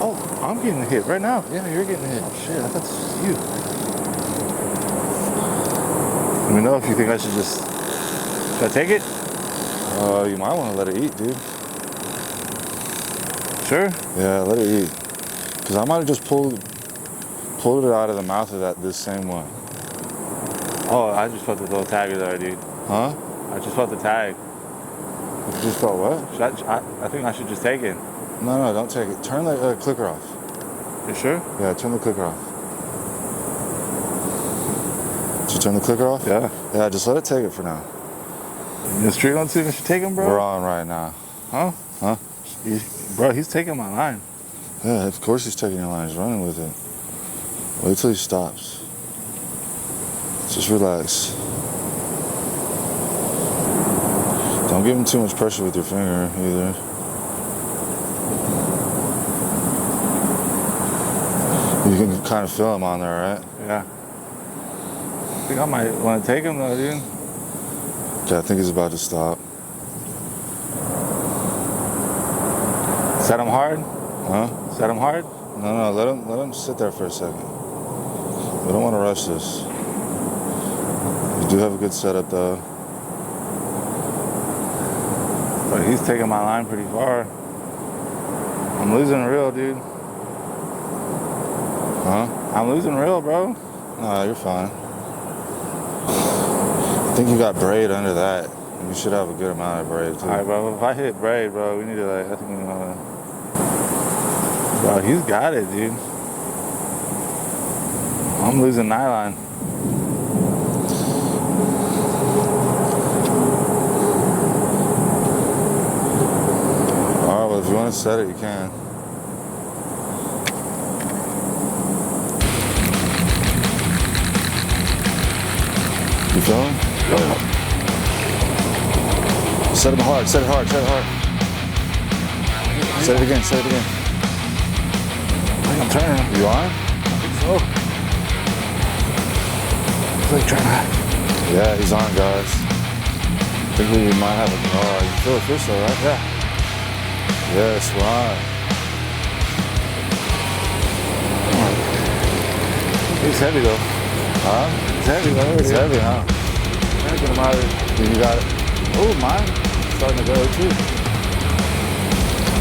Oh, I'm getting hit right now. Yeah, you're getting hit. Oh shit, I thought this was you. Let me know if you think I should just... Should I take it? You might want to let it eat, dude. Sure? Yeah, let it eat. Because I might have just pulled it out of the mouth of this same one. Oh, I just felt the little tag there, dude. Huh? I just felt the tag. You just felt what? I think I should just take it. No, don't take it. Turn the clicker off. You sure? Yeah, turn the clicker off. Did you turn the clicker off? Yeah. Yeah, just let it take it for now. You straight on to me? Should take him, bro? We're on right now. Huh? Huh? Bro, he's taking my line. Yeah, of course he's taking your line. He's running with it. Wait till he stops. Just relax. Don't give him too much pressure with your finger either. You can kind of feel him on there, right? Yeah. I think I might want to take him though, dude. Okay, I think he's about to stop. Set him hard? Huh? Set him hard? No, let him sit there for a second. We don't want to rush this. You do have a good setup though. But he's taking my line pretty far. I'm losing real, dude. Huh? I'm losing real, bro. No, you're fine. I think you got braid under that. You should have a good amount of braid too. Alright, bro. If I hit braid, bro, we need to I think we want to... Bro, he's got it, dude. I'm losing nylon. Alright, well if you want to set it, you can. You feel him? Yeah. Set him hard, set it hard, set it hard. Set it again, set it again. I think I'm turning. You on? I think so. It's like trying to... Yeah, he's on, guys. I think we might have a... Oh, you feel it though, right? Yeah. Yes, we're on. He's heavy though. Huh? It's heavy though. It's heavy, huh? I'm get him out of here. You got it. Oh, mine. Starting to go too.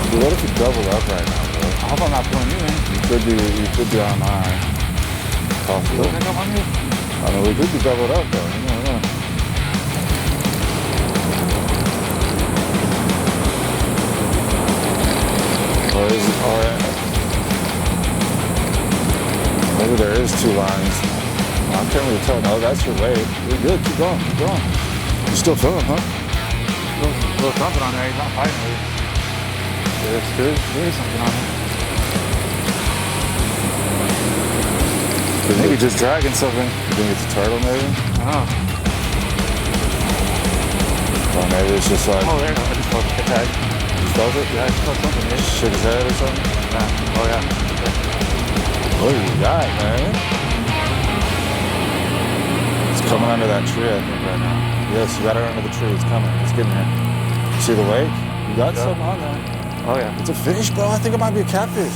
Dude, what if you double up right now, bro? I hope I'm not pulling you in. You could be on mine. You Possible. don't think I'm on you? I mean, we could be doubled up though. You never know. Or is it alright? Maybe there is two lines. I can't really tell. No, that's your weight. You're good. Keep going. Keep going. You still feel him, huh? Little something on there. He's not fighting with you. There is something on there. Maybe just dragging something. You think it's a turtle, maybe? I don't know. Or maybe it's just like... Oh, there you go. I just felt the tag. You felt it? Yeah, I just felt something. Yeah. Shit his head or something? Yeah. Oh, yeah. What do you got, man? It's coming under that tree, I think, right now. Yes, you got it under the tree. It's coming. It's getting there. See the wake? You got something on there. Oh, yeah. It's a fish, bro. I think it might be a catfish.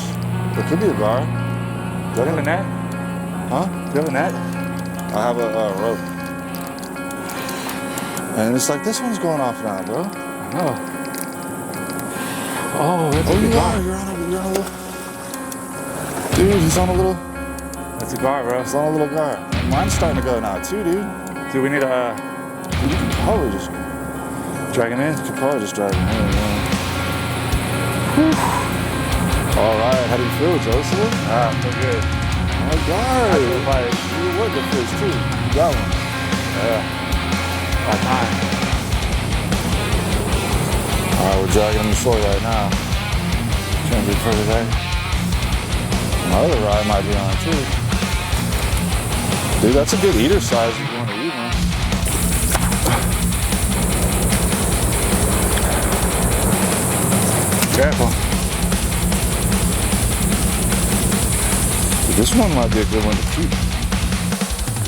It could be a gar. Do you have a net? Huh? Do you have a net? I have a rope. And it's like, this one's going off now, bro. I know. Oh, that's a you gar. are. You're on a little... Dude, he's on a little... That's a gar, bro. He's on a little gar. And mine's starting to go now, too, dude. Do we need a... You could probably just... Drag him in? You could probably just drag him in, yeah. All right, how do you feel, Joseph? Ah, so good. Oh my God! You were the fish too. You got one. Yeah. About time. All right, we're dragging him ashore right now. Can't be further back. My other rod might be on too. Dude, that's a good eater size if you want to eat one. Careful. Dude, this one might be a good one to keep.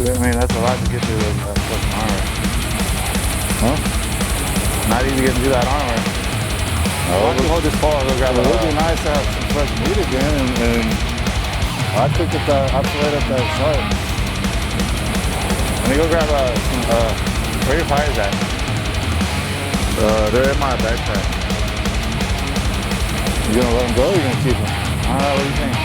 I mean, that's a lot to get through that fucking armor. Huh? Not easy getting through that armor. I Why don't you hold this pole? I'll go grab It a would be nice to have some fresh meat again, and I cooked up that, I filleted up that shark. Let me go grab where your pliers at? They're in my backpack. You gonna let them go or you gonna keep them? I don't know, what do you think?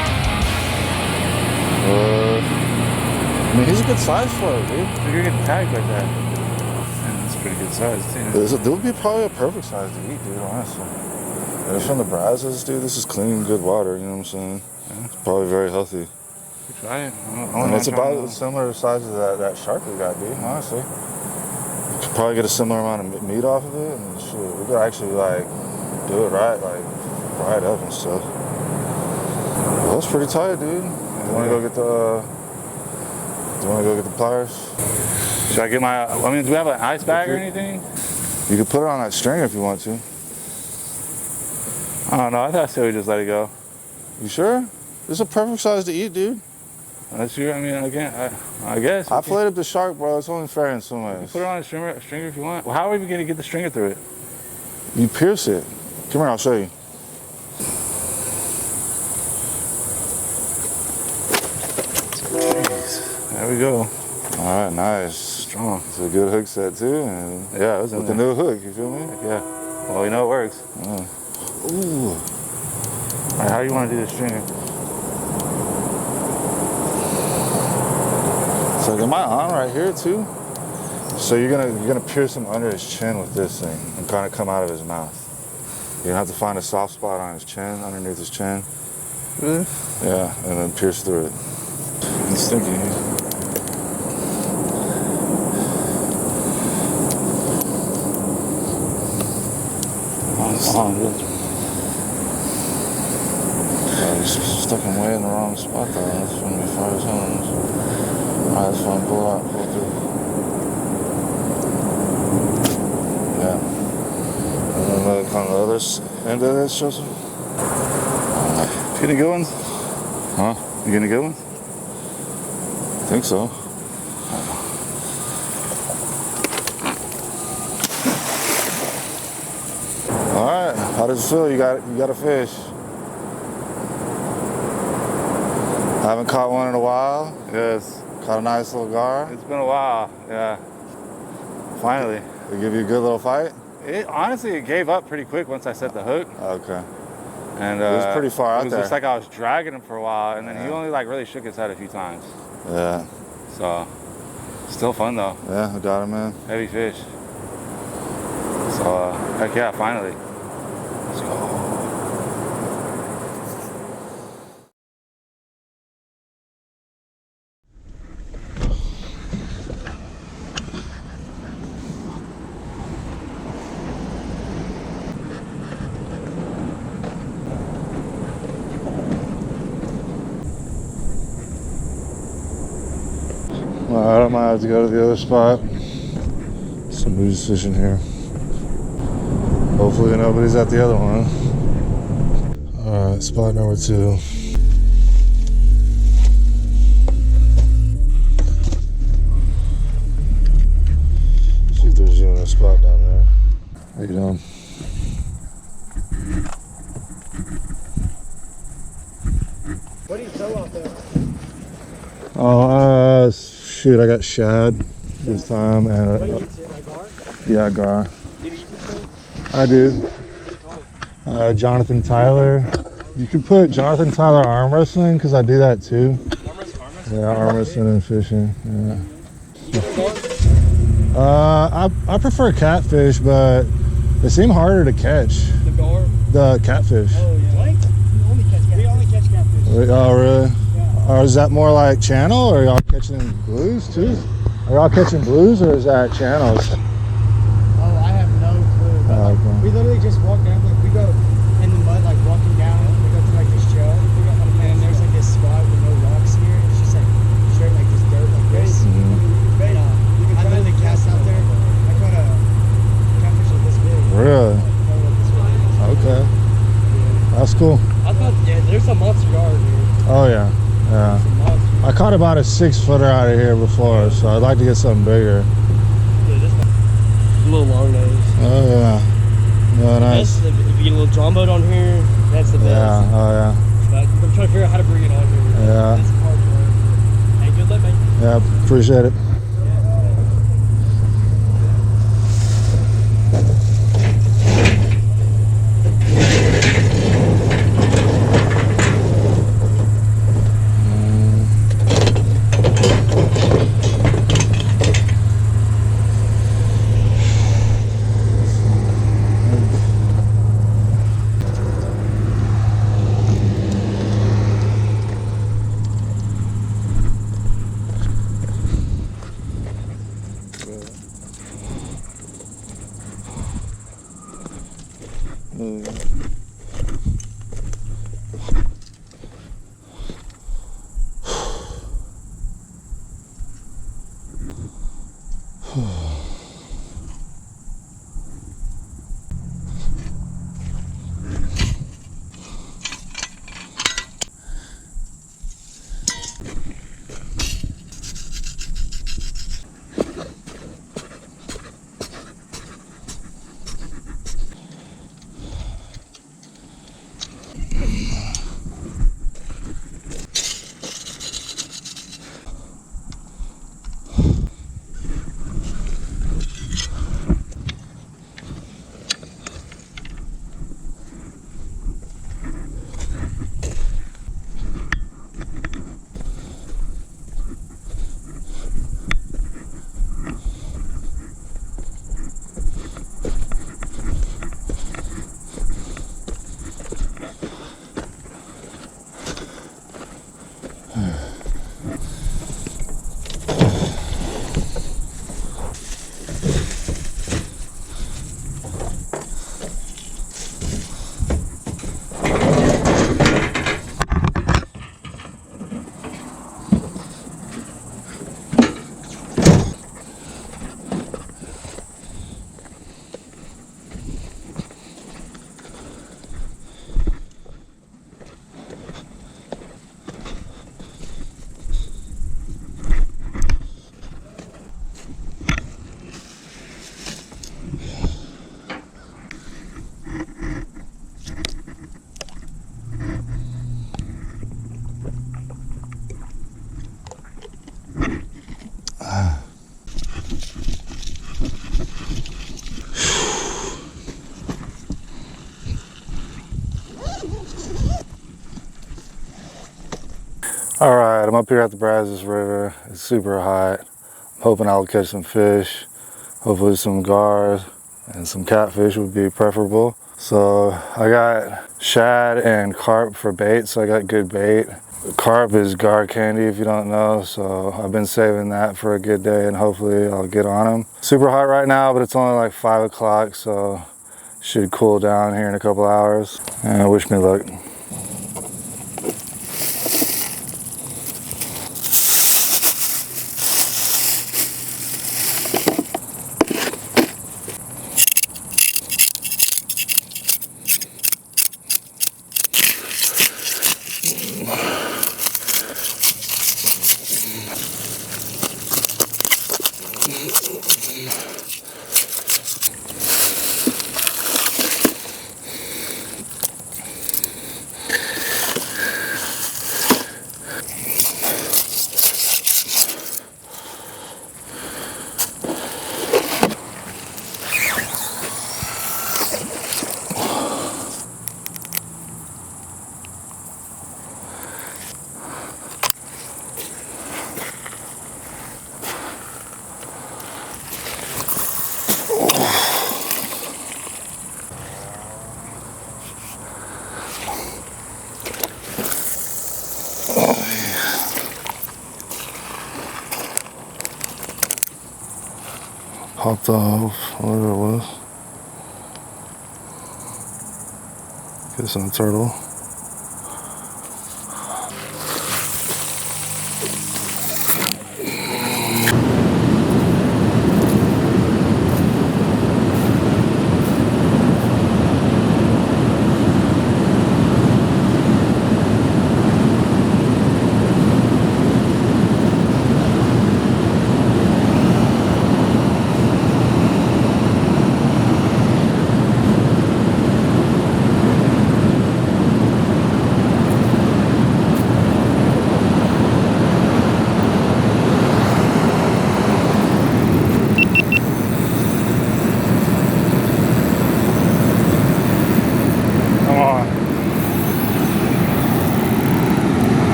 I mean, he's a good size for it, dude. You're getting tagged like that. Man, that's pretty good size, too. This would be probably a perfect size to eat, dude, honestly. And it's from the Brazos, dude. This is clean, good water, you know what I'm saying? Yeah. It's probably very healthy. Try it. And it's about similar size to that shark we got, dude, honestly. You could probably get a similar amount of meat off of it, and shit, we could actually, like, do it right, like, fry it up and stuff. Well, that's pretty tight, dude. You wanna go get the, pliers? Should I get my, I mean, do we have an ice bag or anything? You could put it on that string if you want to. I don't know, I thought I said we just let it go. You sure? This is a perfect size to eat, dude. Unless you, I mean, again, I guess. I filleted up the shark, bro. It's only fair in some ways. Put it on a stringer if you want. Well, how are we going to get the stringer through it? You pierce it. Come here, I'll show you. Jeez. There we go. All right, nice. Strong. It's a good hook set, too. And Yeah, it was in with there. the new hook, you feel me? Yeah. Well, we know it works. Ooh. All right, how do you want to do the stringer? So am I on right here too? So you're gonna pierce him under his chin with this thing and kind of come out of his mouth. You're gonna have to find a soft spot on his chin, underneath his chin. Really? Yeah, and then pierce through it. It's stinky. He's stuck him way in the wrong spot though. That's when we fire his horns. Alright, that's fine. Pull out, pull through. Yeah. And then look on the other end of this, Joseph. You getting good ones? Huh? You getting good ones? I think so. Alright, how does it feel? You got a fish. Haven't caught one in a while. Yes. Caught a nice little gar. It's been a while. Yeah. Finally. They give you a good little fight? Honestly, it gave up pretty quick once I set the hook. Okay. And it was pretty far out It was there. just like I was dragging him for a while, and then he only like really shook his head a few times. Yeah. So, still fun though. Yeah, I got him, man. Heavy fish. So, heck yeah, finally. Let's go. Alright, I might have to go to the other spot. Somebody's fishing here. Hopefully nobody's at the other one. Alright, spot number 2. See if there's even a spot down there. How you doing? What do you sell out there? Oh, shoot, I got shad this time and What do you eat? Like gar? yeah, gar. Do you eat this thing? I do. Jonathan Tyler. You could put Jonathan Tyler arm wrestling because I do that too. Arm wrestling? Yeah, arm wrestling and fishing. Yeah. I prefer catfish, but they seem harder to catch. The gar? The catfish. Oh, yeah. What? We only catch catfish. Oh, really? Yeah. Or is that more like channel, or are y'all catching blues too? Are y'all catching blues, or is that channels? Oh, I have no clue. But, like, Okay. we literally just walk down, like we go in the mud, like walking down. We go to like this trail, and there's like this spot with no rocks here. It's just like straight like this dirt like this. Mhm. And I literally cast out there. I caught a catfish like this big. Really? Okay. That's cool. I thought, yeah, there's a monster gar here. Oh yeah. Yeah. Some monster. I caught about a 6-footer out of here before, so I'd like to get something bigger. Yeah, this one. A little long nose. Oh yeah. Oh, nice. If if you get a little draw mode on here, that's the best. Yeah, oh yeah. But I'm trying to figure out how to bring it on here. Yeah. That's the hard part. Hey, good luck, man. Yeah, appreciate it. All right, I'm up here at the Brazos River. It's super hot. I'm hoping I'll catch some fish. Hopefully some gars and some catfish would be preferable. So I got shad and carp for bait, so I got good bait. Carp is gar candy if you don't know, so I've been saving that for a good day and hopefully I'll get on them. Super hot right now, but it's only like 5 o'clock, so should cool down here in a couple hours. And wish me luck. Popped off, whatever it was. Guessing a turtle.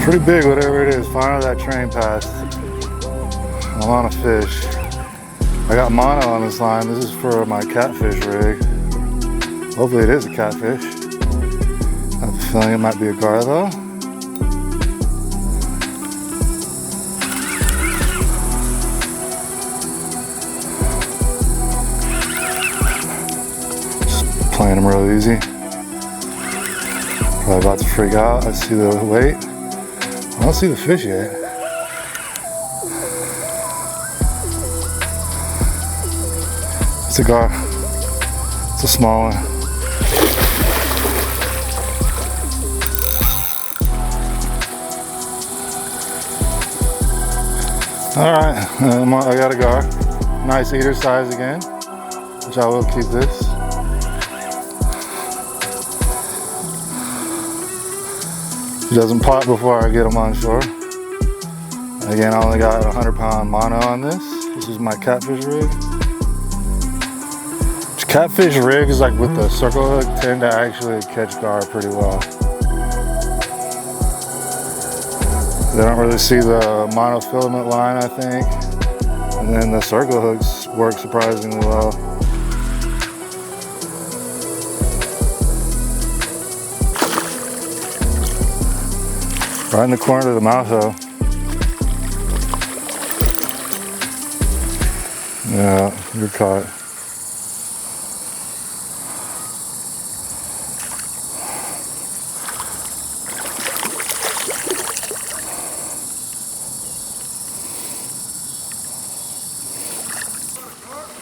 Pretty big, whatever it is. Finally that train passed. I'm on a fish. I got mono on this line. This is for my catfish rig. Hopefully it is a catfish. I have a feeling it might be a gar though. Just playing them real easy. Probably about to freak out. I see the weight. I don't see the fish yet. It's a gar. It's a small one. Alright, I got a gar. Nice eater size again, which I will keep this. He doesn't pop before I get him on shore. Again, I only got a 100-pound mono on this. This is my catfish rig. Catfish rigs, like with the circle hook, tend to actually catch gar pretty well. They don't really see the monofilament line, I think. And then the circle hooks work surprisingly well. Right in the corner of the mouth though. Yeah, you're caught.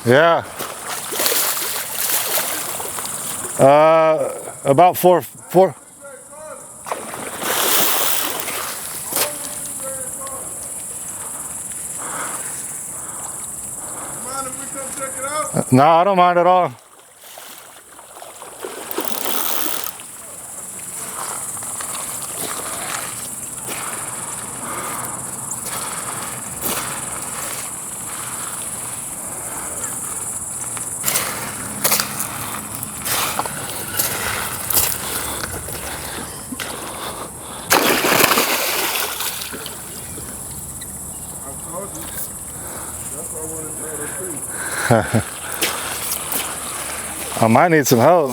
Yeah. About four. Mind if we come check it out? No, I don't mind at all. I might need some help.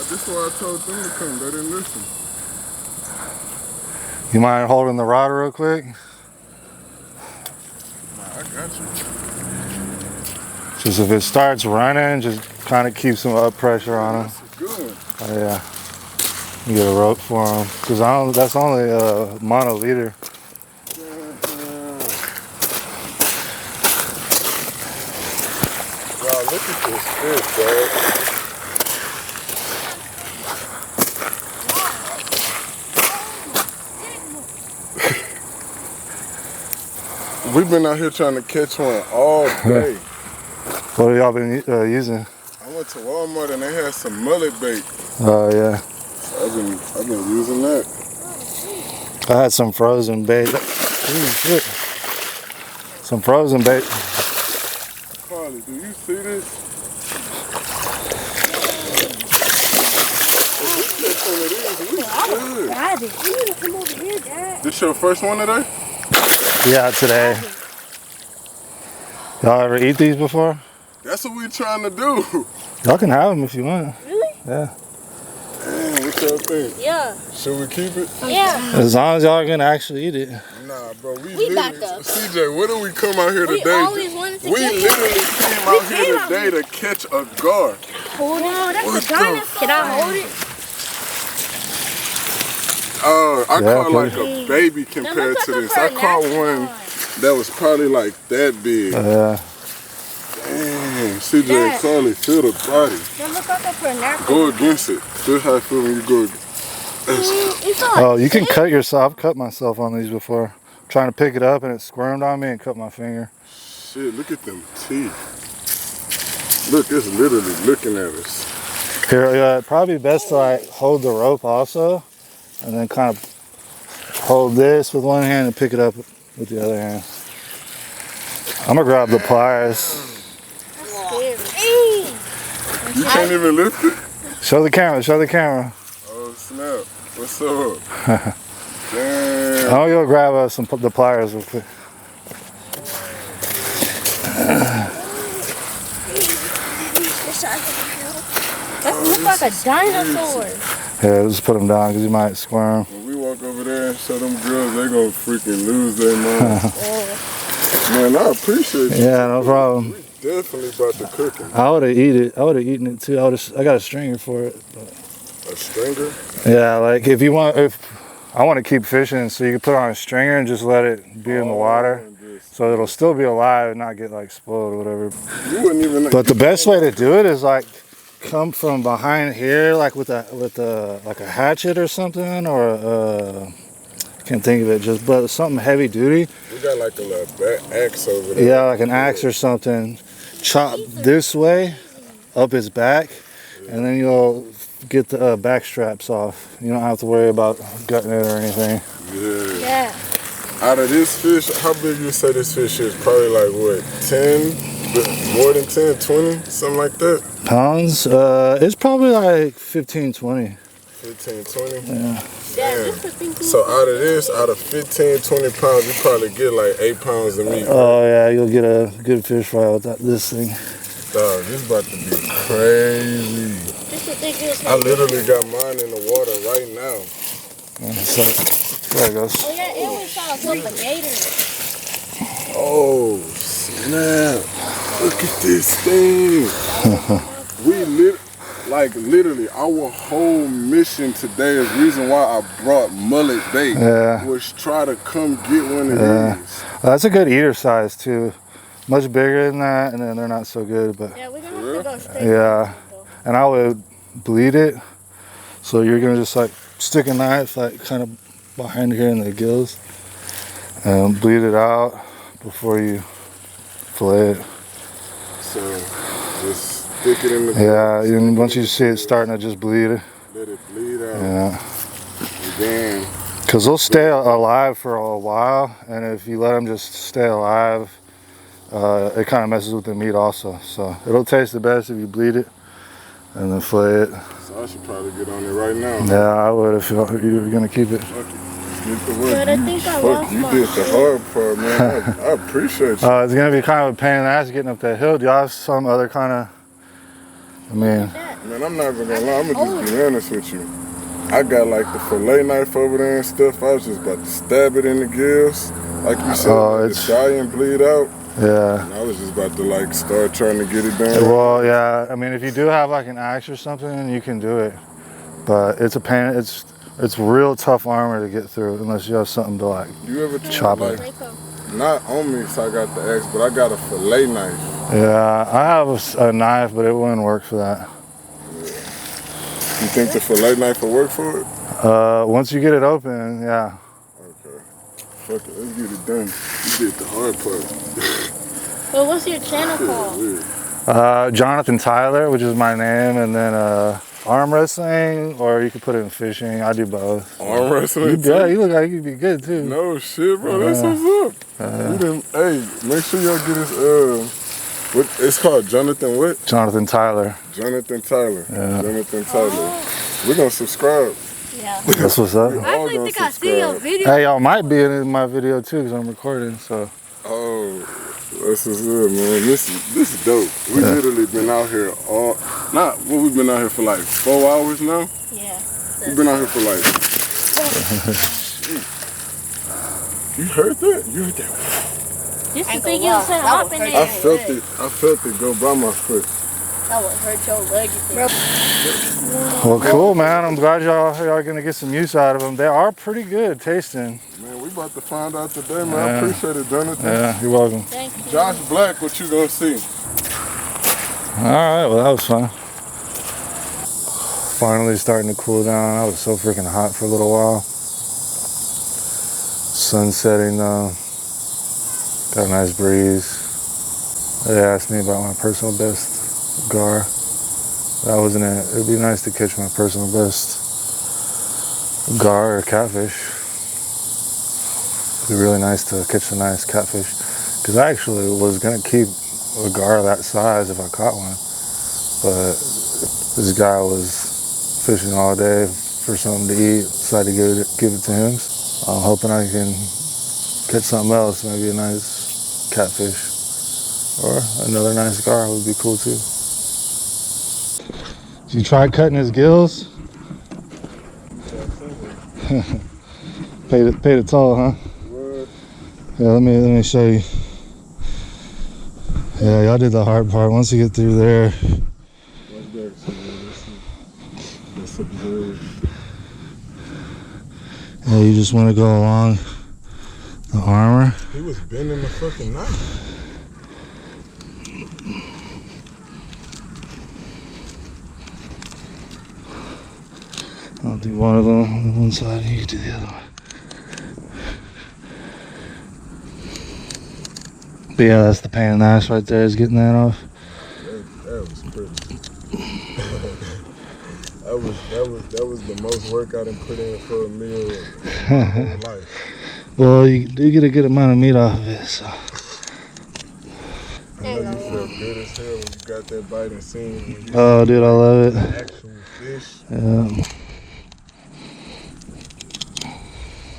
This is why I told them to come. They didn't listen. You mind holding the rod real quick? Nah, I got you. Just if it starts running, just kind of keep some up pressure on him. That's a good one. Oh, yeah. You get a rope for him. Because that's only a mono leader. Wow, look at this fish, dog. We've been out here trying to catch one all day. What have y'all been using? I went to Walmart and they had some mullet bait. Oh, yeah. I've been using that. I had some frozen bait. Ooh, shit. Some frozen bait. Carly, do you see this? Dad, you need to come over here, Dad. This your first one today? Yeah, today. Y'all ever eat these before? That's what we trying to do. Y'all can have them if you want. Really? Yeah. Damn, what y'all think? Yeah. Should we keep it? Yeah. As long as y'all can actually eat it. Nah, bro, we back literally, up. CJ, what do we come out here We today? always wanted to We catch literally came out here today to catch a gar. Hold on, that's What a dinosaur. the- Can I hold it? I Yeah, caught like please. a baby compared to this. I caught one that was probably like that big. Yeah. Damn, CJ Dad. and Carly, feel the body. Then look up for a napkin. Go against it. Feel how I feel when you go against it. Oh, you can cut yourself. I've cut myself on these before. Trying to pick it up and it squirmed on me and cut my finger. Shit, look at them teeth. Look, it's literally looking at us. Here, yeah, it'd probably be best to like hold the rope also, and then kind of hold this with one hand and pick it up with the other hand. I'm gonna grab the pliers. You can't even lift it? Show the camera, show the camera. Oh, snap. What's up? Damn. I'll go grab the pliers real quick. That looks like a dinosaur. Yeah, just put them down because you might squirm. When we walk over there and show them girls, they gonna freaking lose their mind. Man, I appreciate you. Yeah, no problem. We definitely about to cook it. I would have eaten it too. I got a stringer for it. But. A stringer? Yeah, like if I want to keep fishing, so you can put on a stringer and just let it be in the water, so it'll still be alive and not get like spoiled or whatever. You wouldn't even. But the best way to do it is like come from behind here, like with like a hatchet or something, or can't think of it, but something heavy duty. We got like a little axe over there. Yeah, like an axe or something. Chop this way up his back, and then you'll get the back straps off. You don't have to worry about gutting it or anything. Yeah. Out of this fish, how big you say this fish is? Probably like what, 10? More than 10, 20? Something like that? Pounds? It's probably like 15, 20. 15, 20? Yeah. Damn. So out of 15, 20 pounds, you probably get like 8 pounds of meat. Oh yeah, you'll get a good fish fry with this thing. Dog, this about to be crazy. I literally got mine in the water right now. So, there it goes. Oh yeah, it was a couple of gators. Oh, snap. Look at this thing. Literally, our whole mission today is reason why I brought mullet bait was try to come get one of these. That's a good eater size too. Much bigger than that, and then they're not so good. But Yeah, we're gonna have to go straight. Yeah, and I would bleed it. So you're gonna just like stick a knife like kind of behind here in the gills and bleed it out before you fillet it. So just stick it in the and once you see it starting to just bleed, let it bleed out. Yeah. And then, because they'll stay alive for a while, and if you let them just stay alive, it kind of messes with the meat also. So it'll taste the best if you bleed it and then fillet it. So I should probably get on it right now. Yeah, I would if you were gonna keep it. But I think I lost you my did the hard part, man. I appreciate you. It's gonna be kind of a pain in the ass getting up that hill. Do y'all have some other kind of? Man, I'm not even gonna lie. I'm gonna just be honest with you. I got like the fillet knife over there and stuff. I was just about to stab it in the gills, like you said, it's die and bleed out. Yeah. And I was just about to like start trying to get it done. Well, yeah. I mean, if you do have like an axe or something, you can do it. But it's a pain. It's real tough armor to get through unless you have something to like chop it. Not on me, so I got the axe, but I got a fillet knife. Yeah, I have a knife, but it wouldn't work for that. You think the fillet knife will work for it? Once you get it open, yeah. Okay. Fuck it, let's get it done. You did the hard part. Well, what's your channel called? Jonathan Tyler, which is my name, and then arm wrestling, or you could put it in fishing. I do both. Arm wrestling? Yeah, you look like you'd be good too. No shit, bro. That's what's up. Hey, make sure y'all get his what it's called, Jonathan what? Jonathan Tyler. Jonathan Tyler. Yeah. Jonathan Tyler. We're gonna subscribe. Yeah. That's what's up. I actually think I see your video. Hey, y'all might be in my video too, because I'm recording, so. Oh, this is good, man. This is dope. We literally been out here we've been out here for like 4 hours now. Yeah. We've been out here for like You heard that? You heard that? Just to think you'll set up in there. I felt it go by my foot. That would hurt your leg. Well, cool, man. I'm glad y'all are gonna get some use out of them. They are pretty good tasting. Man, we about to find out today, man. I appreciate it, Jonathan. Yeah, you're welcome. Thank you. Josh Black, what you gonna see? All right, well, that was fun. Finally starting to cool down. I was so freaking hot for a little while. Sun setting though. Got a nice breeze. They asked me about my personal best gar. That wasn't it. It'd be nice to catch my personal best gar or catfish. It'd be really nice to catch a nice catfish. Because I actually was gonna keep a gar that size if I caught one. But this guy was fishing all day for something to eat. Decided to give it to him. I'm hoping I can catch something else, maybe a nice catfish or another nice gar would be cool too. You tried cutting his gills? Paid it toll, huh? What? Yeah, let me show you. Yeah, y'all did the hard part. Once you get through there. What's that? Let's observe. Yeah, you just want to go along the armor. He was bending the fucking knife. I'll do one of them on one side and you do the other one. But yeah, that's the pain in the ass right there, is getting that off. That was pretty. that was the most work I done put in for a meal in my whole life. Well, you do get a good amount of meat off of it, so. I know you felt good as hell when you got that bite and seen. Oh, dude, I love it. Actual fish. Yeah.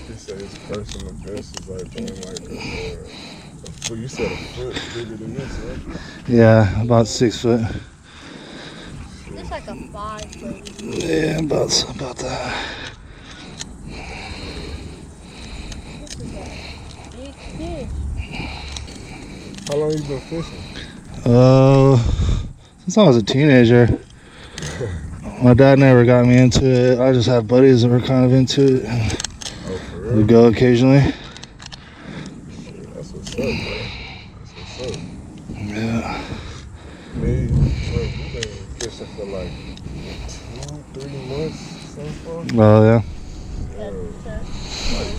He said his personal best is like doing like a foot. You said a foot bigger than this, right? Yeah, about 6 foot. It's like a 5 foot. Yeah, about that. This is a big fish. How long you been fishing? Since I was a teenager. My dad never got me into it. I just had buddies that were kind of into it. Oh, for real? We'd go occasionally. That's what's up, bro. That's what's up. Yeah. Me, we've been fishing for like 2-3 months so far. Oh, yeah. Yeah, like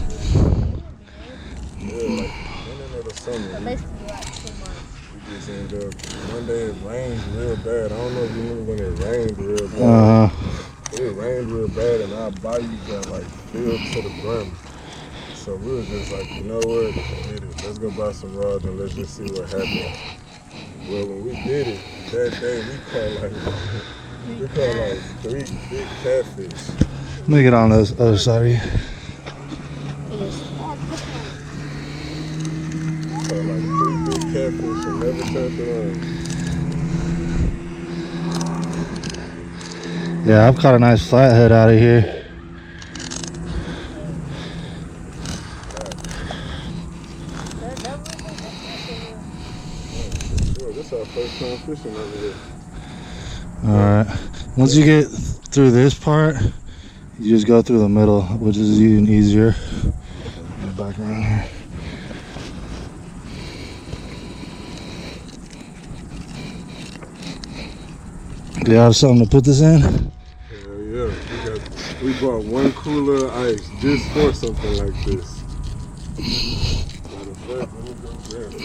beginning of the summer. Basically like 2 months. We just ended up, one day it rained real bad. I don't know if you remember when it rained real bad. It rained real bad and our bayou got like filled to the brim. So we were just like, you know what, let's go buy some rods and let's just see what happens. Well, when we did it, that day we caught like 3 big catfish. Let me get on the other side of you. Caught like 3 big catfish and never turned around. Yeah, I've caught a nice flathead out of here. Sure, this is our first time fishing over here. Alright. Once you get through this part, you just go through the middle, which is even easier. Get back around here. Do you have something to put this in? Hell yeah. We bought 1 cooler of ice just for something like this. Matter of fact, let me go grab it.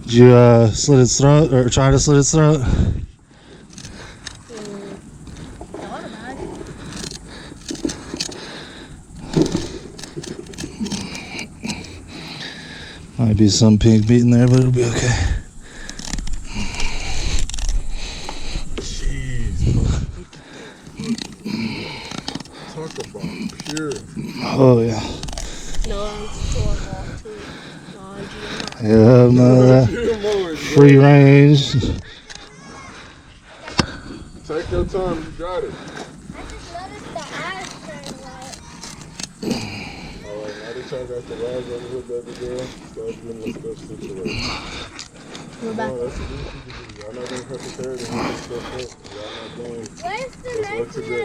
Did you slit its throat or try to slit its throat? Might be some pink meat in there, but it'll be okay. Jeez. Talk about pure. Oh yeah. No, it's store ball too. No, Yeah, no, that free range. Take your time, you got it. I just noticed the eyes turn white. Alright, now that y'all got the rods over here, baby girl, start getting the stuff situated. We're back. No, that's what you can do. Y'all not gonna have to carry the heavy stuff up. Y'all not doing. Where's the Let's work next one? together.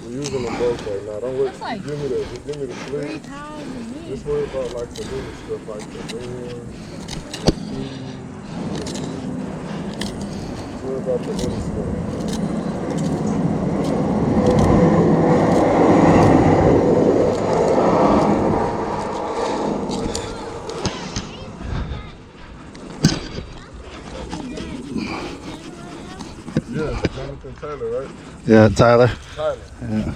We're using them both right now. Don't worry. That's like Just give me the 3 sleeve. pounds of meat. Just worry about like the little stuff like the lures. Worry about the little stuff. Yeah, Jonathan Taylor, right? Yeah, Tyler. Tyler. Yeah.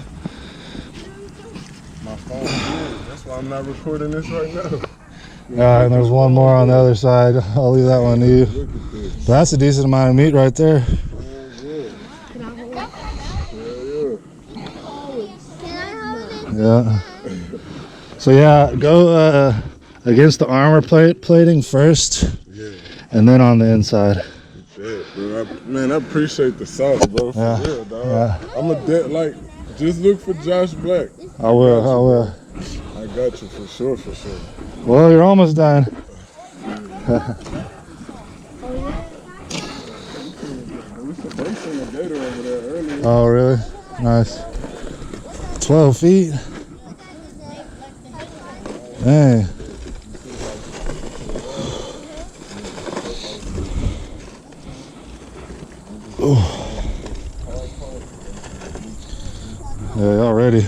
My phone here. This That's why I'm not recording this right now. Yeah, and there's one more on the other side. I'll leave that one to you. Look at this. But that's a decent amount of meat right there. Yeah. Yeah. So yeah, go against the armor plating first, and then on the inside. Yeah, bro. Man, I appreciate the salt, bro. For real, dog. Yeah. I'm a like, just look for Josh Black. I will. I got you for sure. Well, you're almost done. They seen a gator over there earlier. Oh, really? Nice. 12 feet. Dang. Ooh. Yeah, y'all ready?